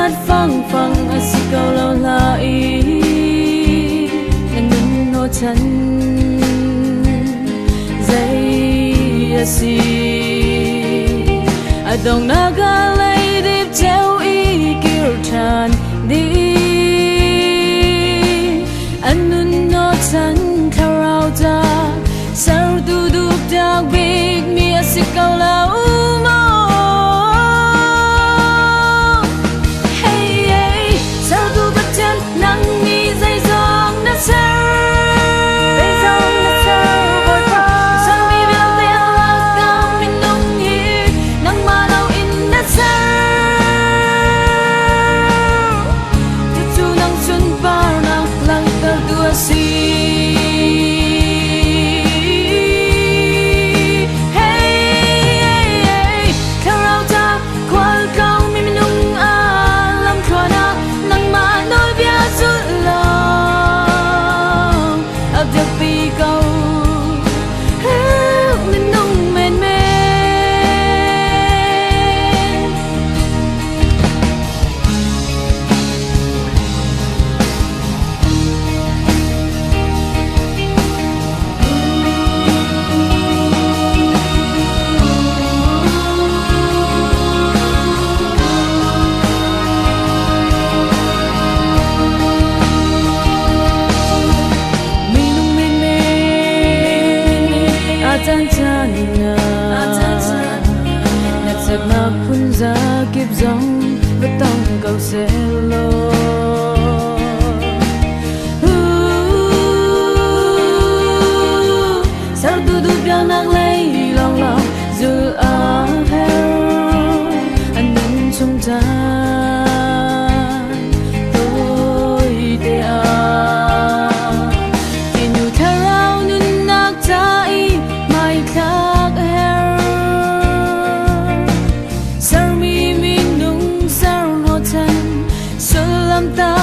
hát phăng phăng asi câu lâu lại anh muốn nói chân dây asi adong naga lay dip treo y kêu tràn đi anh muốn nói chân theo rào ra sao tu đục đặc biệt mi asi câu lâu chân chân nét giặc nạc phun ra kiếp giống vết tông cầu xe lô sao tu du biang nang lay lòng lòng dù ở heo anh nên trong ta tôi để ta